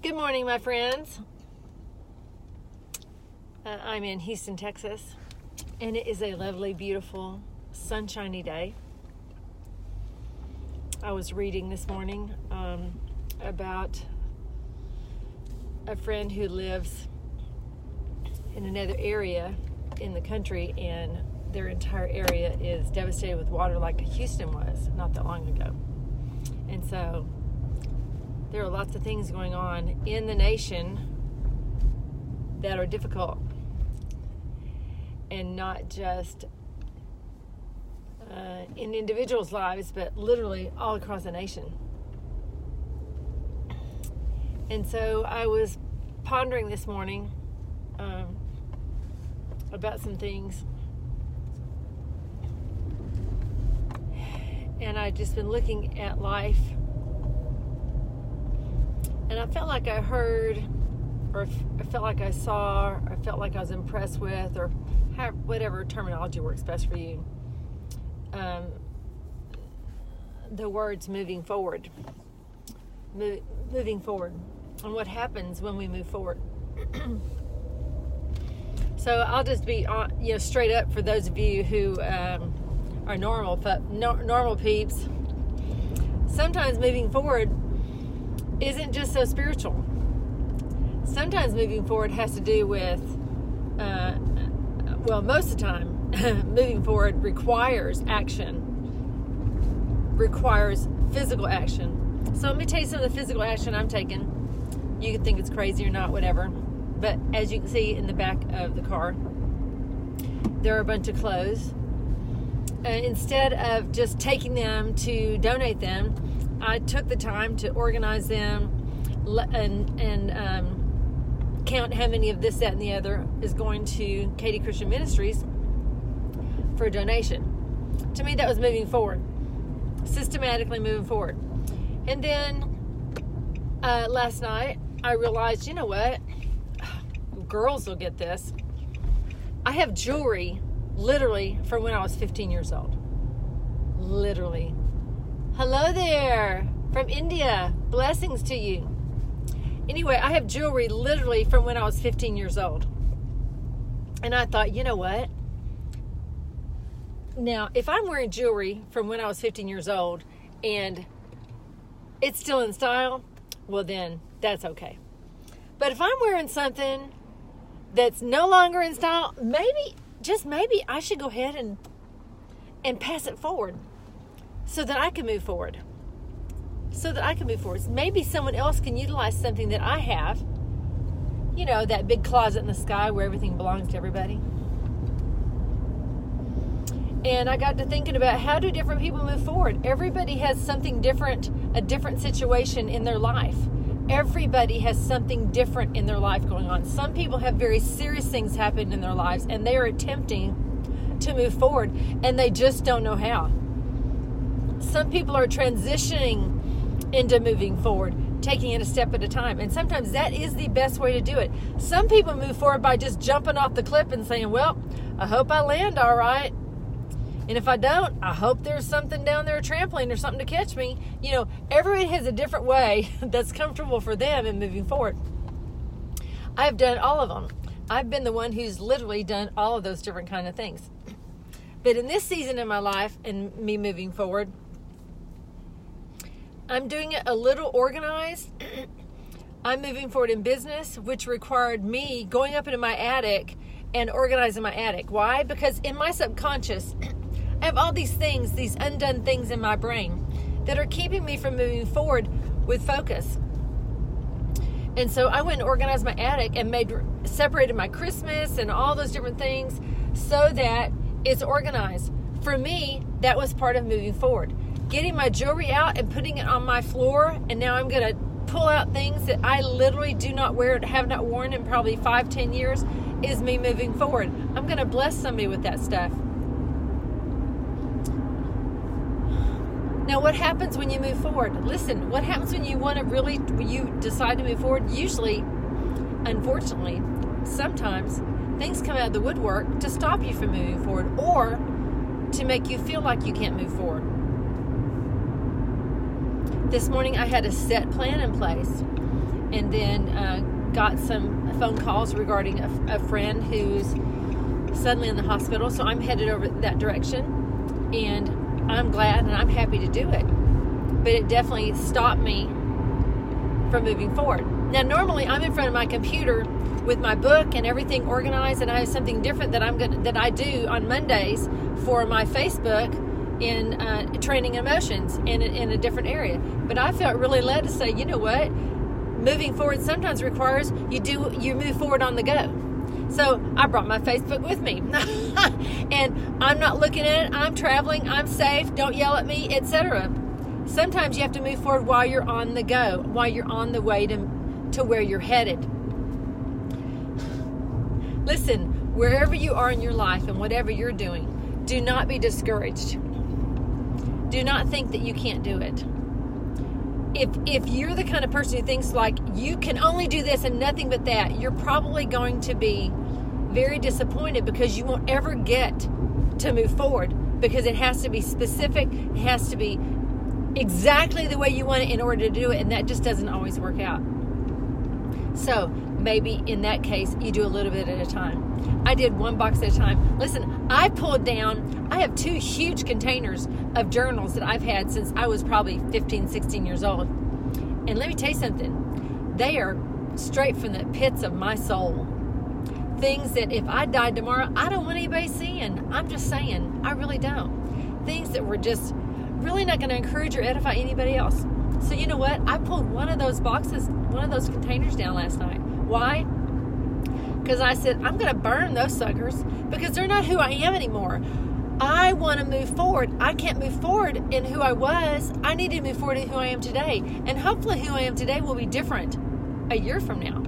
Good morning, my friends. I'm in Houston, Texas, and it is a lovely, beautiful, sunshiny day. I was reading this morning about a friend who lives in another area in the country, and their entire area is devastated with water like Houston was not that long ago. And so there are lots of things going on in the nation that are difficult, and not just in individuals' lives, but literally all across the nation. And so I was pondering this morning about some things, and I've just been looking at life, and I felt like I heard, or I felt like I saw, or I felt like I was impressed with, or whatever terminology works best for you, the words moving forward. Moving forward. And what happens when we move forward. So I'll just be straight up for those of you who are normal peeps. Sometimes moving forward isn't just so spiritual. Sometimes moving forward has to do with, most of the time, moving forward requires action, requires physical action. So let me tell you some of the physical action I'm taking. You can think it's crazy or not, whatever. But as you can see in the back of the car, there are a bunch of clothes. Instead of just taking them to donate them, I took the time to organize them and count how many of this, that, and the other is going to Katie Christian Ministries for a donation. To me, that was moving forward, systematically moving forward. And then last night, I realized, you know what? Girls will get this. I have jewelry literally from when I was 15 years old. Literally. Hello there from India. Blessings to you. Anyway, I have jewelry literally from when I was 15 years old. And I thought, you know what? Now, if I'm wearing jewelry from when I was 15 years old and it's still in style, well then, that's okay. But if I'm wearing something that's no longer in style, maybe, just maybe, I should go ahead and pass it forward so that I can move forward. Maybe someone else can utilize something that I have. You know, that big closet in the sky where everything belongs to everybody. And I got to thinking about, how do different people move forward? Everybody has something different, a different situation in their life. Everybody has something different in their life going on. Some people have very serious things happen in their lives, and they are attempting to move forward, and they just don't know how. Some people are transitioning into moving forward, taking it a step at a time. And sometimes that is the best way to do it. Some people move forward by just jumping off the cliff and saying, well, I hope I land all right. And if I don't, I hope there's something down there, a trampoline or something to catch me. You know, everybody has a different way that's comfortable for them in moving forward. I've done all of them. I've been the one who's literally done all of those different kind of things. But in this season in my life and me moving forward, I'm doing it a little organized. I'm moving forward in business, which required me going up into my attic and organizing my attic. Why? Because in my subconscious, I have all these things, these undone things in my brain that are keeping me from moving forward with focus. And so I went and organized my attic and separated my Christmas and all those different things so that it's organized. For me, that was part of moving forward. Getting my jewelry out and putting it on my floor, and now I'm going to pull out things that I literally do not wear, have not worn in probably 5-10 years, is me moving forward. I'm going to bless somebody with that stuff. Now, what happens when you move forward? Listen, what happens when you decide to move forward? Usually, unfortunately, sometimes things come out of the woodwork to stop you from moving forward, or to make you feel like you can't move forward. This morning I had a set plan in place, and then got some phone calls regarding a friend who's suddenly in the hospital. So I'm headed over that direction, and I'm glad and I'm happy to do it. But it definitely stopped me from moving forward. Now, normally I'm in front of my computer with my book and everything organized, and I have something different that I do on Mondays for my Facebook in training emotions in a different area. But I felt really led to say, you know what? Moving forward sometimes requires you move forward on the go. So I brought my Facebook with me. And I'm not looking at it. I'm traveling. I'm safe. Don't yell at me, etc. Sometimes you have to move forward while you're on the go, while you're on the way to where you're headed. Listen, wherever you are in your life and whatever you're doing, do not be discouraged. Do not think that you can't do it. If you're the kind of person who thinks like you can only do this and nothing but that, you're probably going to be very disappointed, because you won't ever get to move forward, because it has to be specific. It has to be exactly the way you want it in order to do it, and that just doesn't always work out. So maybe in that case, you do a little bit at a time. I did one box at a time. Listen, I have 2 huge containers of journals that I've had since I was probably 15, 16 years old. And let me tell you something. They are straight from the pits of my soul. Things that if I died tomorrow, I don't want anybody seeing. I'm just saying, I really don't. Things that were just really not going to encourage or edify anybody else. So you know what? I pulled one of those containers down last night. Why? Because I said, I'm going to burn those suckers, because they're not who I am anymore. I want to move forward. I can't move forward in who I was. I need to move forward in who I am today. And hopefully who I am today will be different a year from now,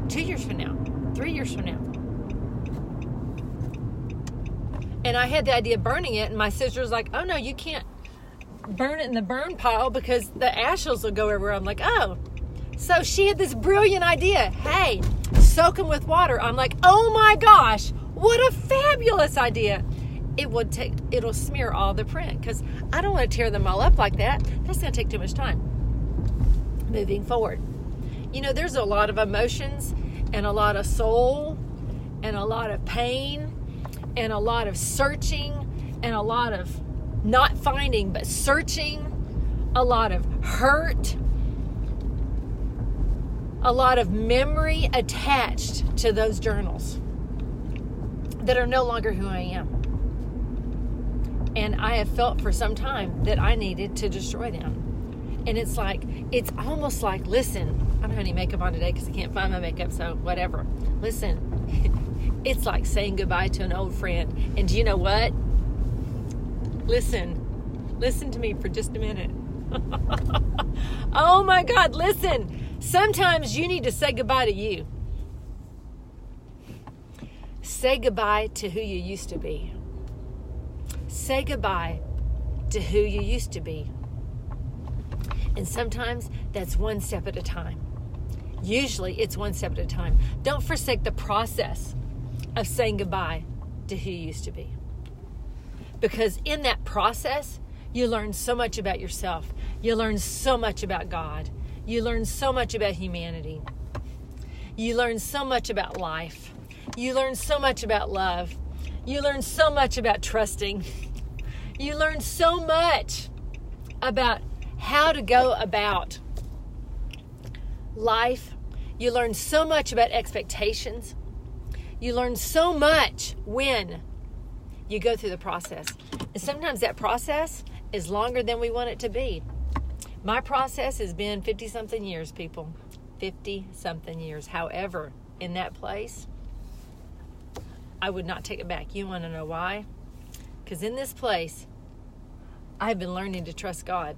2 years from now, 3 years from now. And I had the idea of burning it, and my sister was like, oh no, you can't burn it in the burn pile because the ashes will go everywhere. I'm like, oh. So she had this brilliant idea. Hey, soak them with water. I'm like, oh my gosh, what a fabulous idea. It'll smear all the print, because I don't want to tear them all up like that. That's going to take too much time. Moving forward. You know, there's a lot of emotions and a lot of soul and a lot of pain and a lot of searching and a lot of not finding but searching, a lot of hurt, a lot of memory attached to those journals that are no longer who I am. And I have felt for some time that I needed to destroy them. And it's almost like, listen, I don't have any makeup on today because I can't find my makeup, so whatever. Listen, it's like saying goodbye to an old friend. And do you know what? Listen to me for just a minute. Oh my God, listen. Sometimes you need to say goodbye to you. Say goodbye to who you used to be. Say goodbye to who you used to be. And sometimes that's one step at a time. Usually it's one step at a time. Don't forsake the process of saying goodbye to who you used to be. Because in that process, you learn so much about yourself. You learn so much about God. You learn so much about humanity. You learn so much about life. You learn so much about love. You learn so much about trusting. You learn so much about how to go about life. You learn so much about expectations. You learn so much when you go through the process. And sometimes that process is longer than we want it to be. My process has been 50-something years, people. 50-something years. However, in that place, I would not take it back. You want to know why? Because in this place, I've been learning to trust God.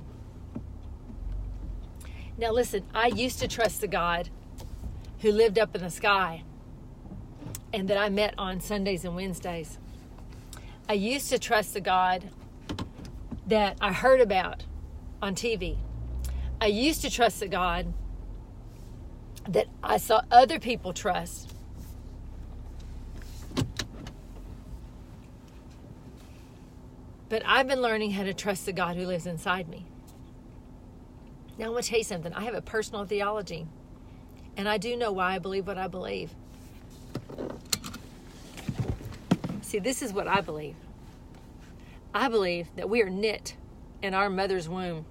Now listen, I used to trust the God who lived up in the sky and that I met on Sundays and Wednesdays. I used to trust the God that I heard about on TV. I used to trust the God that I saw other people trust. But I've been learning how to trust the God who lives inside me. Now, I'm going to tell you something. I have a personal theology. And I do know why I believe what I believe. See, this is what I believe. I believe that we are knit in our mother's womb.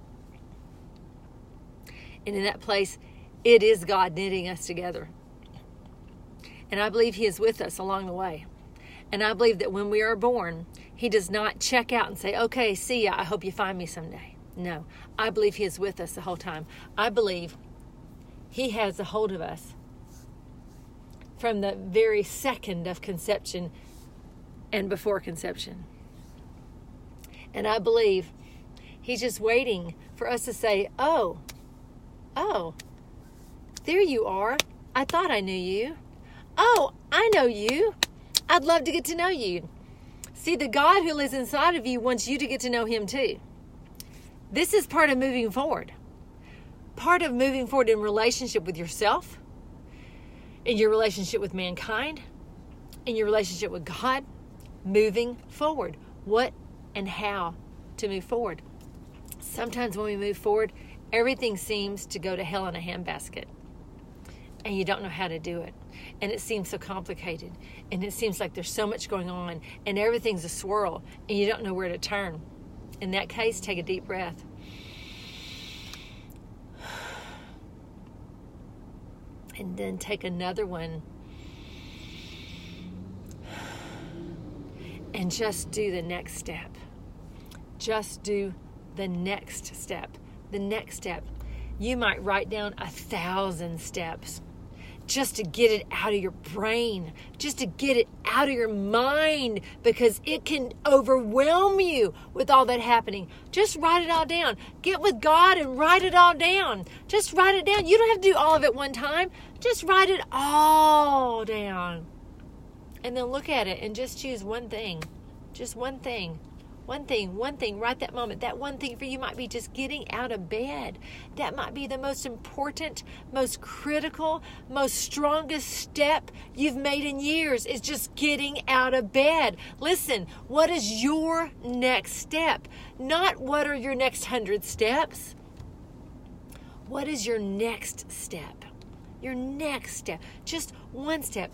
And in that place, it is God knitting us together. And I believe He is with us along the way. And I believe that when we are born, He does not check out and say, okay, see ya, I hope you find me someday. No, I believe He is with us the whole time. I believe He has a hold of us from the very second of conception and before conception. And I believe He's just waiting for us to say, oh, there you are. I thought I knew you. Oh, I know you. I'd love to get to know you. See, the God who lives inside of you wants you to get to know Him too. This is part of moving forward. Part of moving forward in relationship with yourself, in your relationship with mankind, in your relationship with God, moving forward. What and how to move forward. Sometimes when we move forward, everything seems to go to hell in a handbasket. And you don't know how to do it. And it seems so complicated. And it seems like there's so much going on. And everything's a swirl. And you don't know where to turn. In that case, take a deep breath. And then take another one. And just do the next step. Just do the next step. The next step. You might write down 1,000 steps just to get it out of your brain, just to get it out of your mind, because it can overwhelm you with all that happening. Just write it all down. Get with God and write it all down. Just write it down. You don't have to do all of it one time. Just write it all down. And then look at it and just choose one thing. Just one thing. One thing, right that moment. That one thing for you might be just getting out of bed. That might be the most important, most critical, most strongest step you've made in years, is just getting out of bed. Listen, what is your next step? Not what are your next 100 steps. What is your next step? Your next step. Just one step.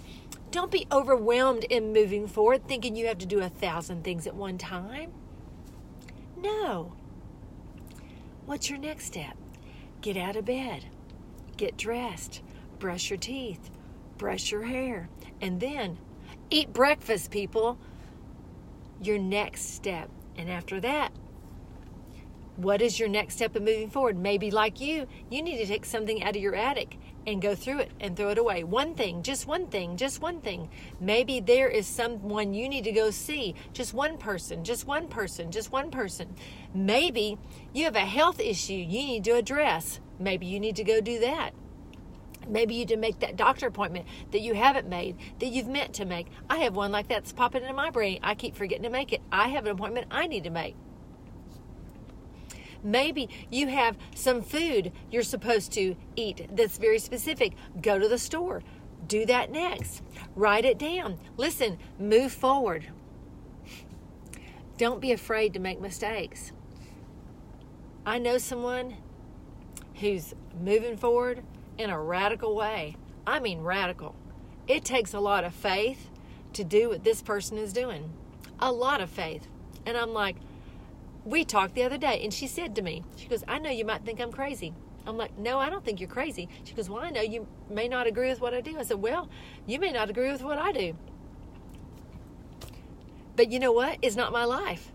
Don't be overwhelmed in moving forward, thinking you have to do 1,000 things at one time. No. What's your next step? Get out of bed. Get dressed. Brush your teeth. Brush your hair. And then eat breakfast, people. Your next step. And after that, what is your next step in moving forward? Maybe like you need to take something out of your attic and go through it and throw it away. One thing, just one thing, just one thing. Maybe there is someone you need to go see. Just one person, just one person, just one person. Maybe you have a health issue you need to address. Maybe you need to go do that. Maybe you need to make that doctor appointment that you haven't made, that you've meant to make. I have one like that's popping into my brain. I keep forgetting to make it. I have an appointment I need to make. Maybe you have some food you're supposed to eat that's very specific. Go to the store. Do that next. Write it down. Listen, move forward. Don't be afraid to make mistakes. I know someone who's moving forward in a radical way. I mean radical. It takes a lot of faith to do what this person is doing. A lot of faith. And I'm like, we talked the other day, and she said to me, she goes, I know you might think I'm crazy. I'm like, no, I don't think you're crazy. She goes, well, I know you may not agree with what I do. I said, well, you may not agree with what I do. But you know what? It's not my life.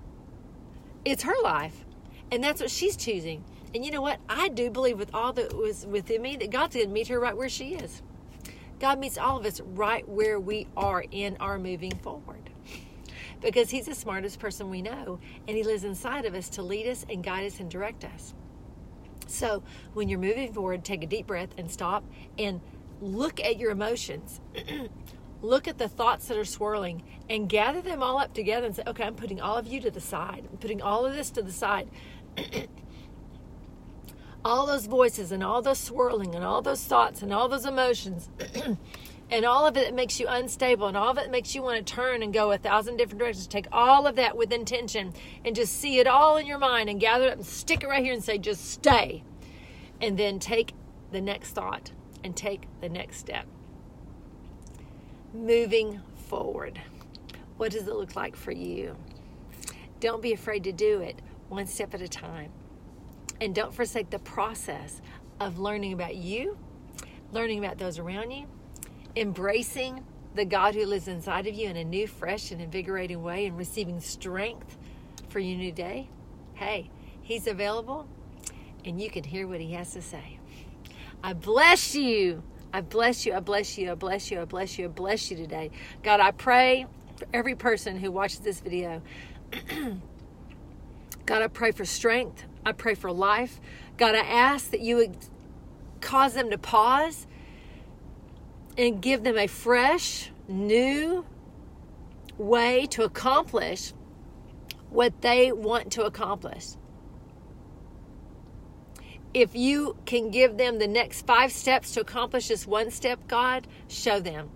It's her life. And that's what she's choosing. And you know what? I do believe with all that was within me that God's going to meet her right where she is. God meets all of us right where we are in our moving forward. Because He's the smartest person we know, and He lives inside of us to lead us and guide us and direct us. So when you're moving forward, take a deep breath and stop and look at your emotions. Look at the thoughts that are swirling and gather them all up together and say, okay, I'm putting all of you to the side. I'm putting all of this to the side. All those voices and all those swirling and all those thoughts and all those emotions and all of it that makes you unstable and all of it that makes you want to turn and go 1,000 different directions. Take all of that with intention and just see it all in your mind and gather it up and stick it right here and say, just stay. And then take the next thought and take the next step. Moving forward. What does it look like for you? Don't be afraid to do it one step at a time. And don't forsake the process of learning about you, learning about those around you, embracing the God who lives inside of you in a new, fresh, and invigorating way, and receiving strength for your new day. Hey, He's available, and you can hear what He has to say. I bless you. I bless you. I bless you. I bless you. I bless you. I bless you today. God, I pray for every person who watches this video. God, I pray for strength. I pray for life. God, I ask that you would cause them to pause and give them a fresh, new way to accomplish what they want to accomplish. If you can give them the next 5 steps to accomplish this one step, God, show them.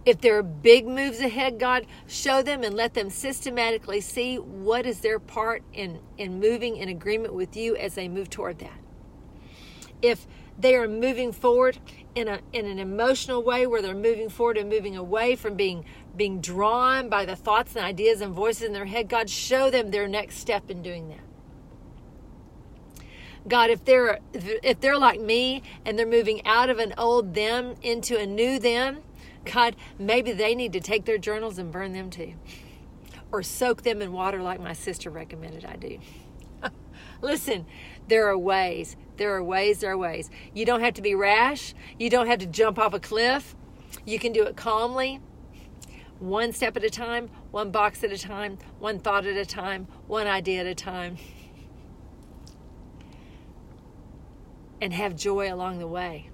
If there are big moves ahead, God, show them and let them systematically see what is their part in moving in agreement with you as they move toward that. If they are moving forward in an emotional way where they're moving forward and moving away from being drawn by the thoughts and ideas and voices in their head, God, show them their next step in doing that. God, if they're like me and they're moving out of an old them into a new them, God, maybe they need to take their journals and burn them too. Or soak them in water like my sister recommended I do. Listen, there are ways. There are ways. There are ways. You don't have to be rash. You don't have to jump off a cliff. You can do it calmly, one step at a time, one box at a time, one thought at a time, one idea at a time. And have joy along the way.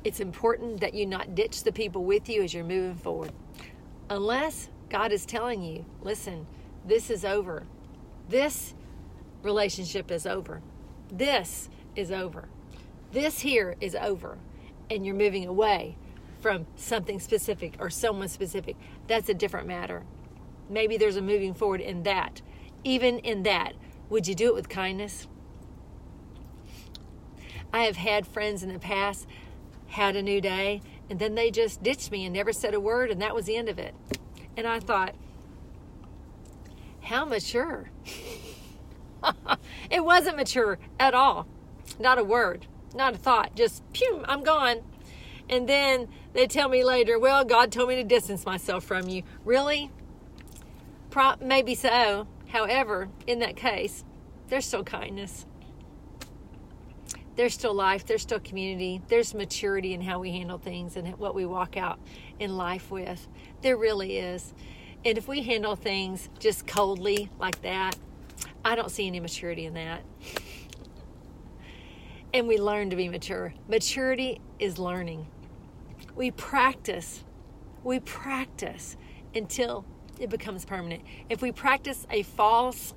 It's important that you not ditch the people with you as you're moving forward. Unless God is telling you, listen, this is over. This relationship is over. This is over. This here is over. And you're moving away from something specific or someone specific. That's a different matter. Maybe there's a moving forward in that. Even in that, would you do it with kindness? I have had friends in the past had a new day, and then they just ditched me and never said a word, and that was the end of it. And I thought, how mature. It wasn't mature at all. Not a word, not a thought, just pew, I'm gone. And then they tell me later, well, God told me to distance myself from you. Really? Maybe so. However, in that case, there's still kindness. There's still life, there's still community, there's maturity in how we handle things and what we walk out in life with. There really is. And if we handle things just coldly like that, I don't see any maturity in that. And we learn to be mature. Maturity is learning. We practice until it becomes permanent. If we practice a false,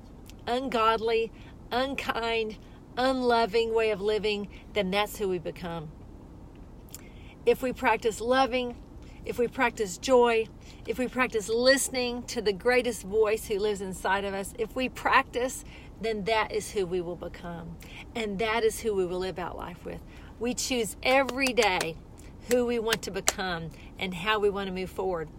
ungodly, unkind, unloving way of living, then that's who we become. If we practice loving, if we practice joy, if we practice listening to the greatest voice who lives inside of us, if we practice, then that is who we will become. And that is who we will live out life with. We choose every day who we want to become and how we want to move forward.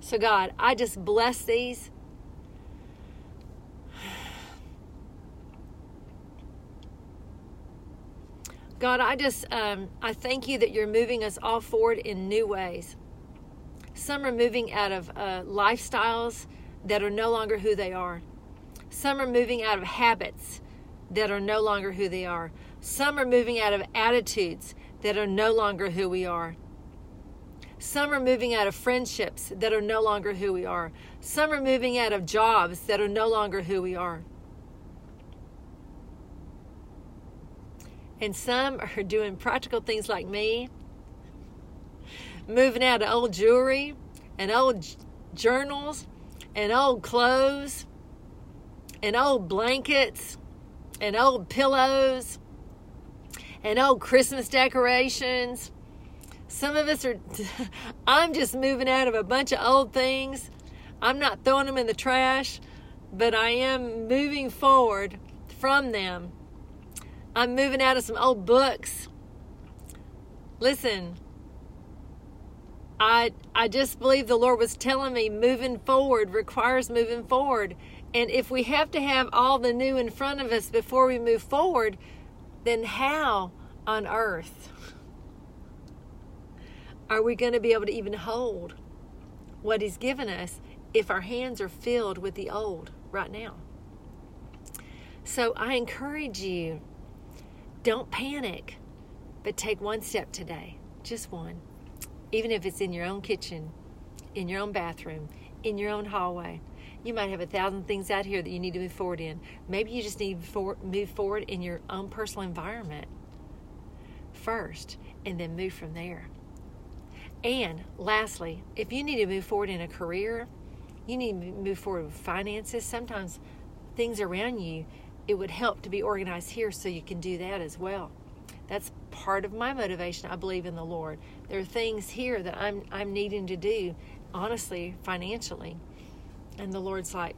So God, I just bless these. God, I thank you that you're moving us all forward in new ways. Some are moving out of lifestyles that are no longer who they are. Some are moving out of habits that are no longer who they are. Some are moving out of attitudes that are no longer who we are. Some are moving out of friendships that are no longer who we are. Some are moving out of jobs that are no longer who we are. And some are doing practical things like me, moving out of old jewelry and old journals and old clothes and old blankets and old pillows and old Christmas decorations. Some of us I'm just moving out of a bunch of old things. I'm not throwing them in the trash. but I am moving forward from them. I'm moving out of some old books. Listen, I just believe the Lord was telling me moving forward requires moving forward. And if we have to have all the new in front of us before we move forward, then how on earth are we going to be able to even hold what He's given us if our hands are filled with the old right now? So I encourage you, don't panic, but take one step today, just one. Even if it's in your own kitchen, in your own bathroom, in your own hallway. You might have 1,000 things out here that you need to move forward in. Maybe you just need to move forward in your own personal environment first, and then move from there. And lastly, if you need to move forward in a career, you need to move forward with finances. Sometimes things around you, it would help to be organized here so you can do that as well. That's part of my motivation. I believe in the Lord. There are things here that I'm needing to do, honestly, financially. And the Lord's like,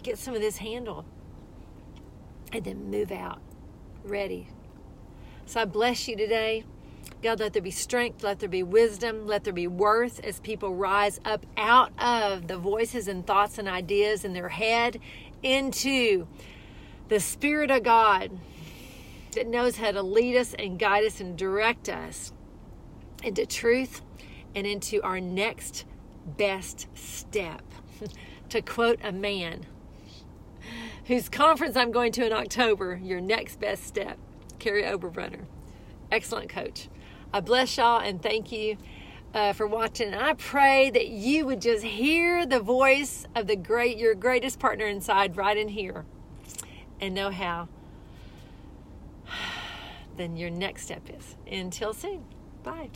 get some of this handled and then move out, ready. So I bless you today. God, let there be strength, let there be wisdom, let there be worth as people rise up out of the voices and thoughts and ideas in their head into the Spirit of God that knows how to lead us and guide us and direct us into truth and into our next best step. To quote a man whose conference I'm going to in October, your next best step, Carrie Oberbrunner. Excellent coach. I bless y'all and thank you for watching. And I pray that you would just hear the voice of your greatest partner inside right in here and know how then your next step is. Until soon. Bye.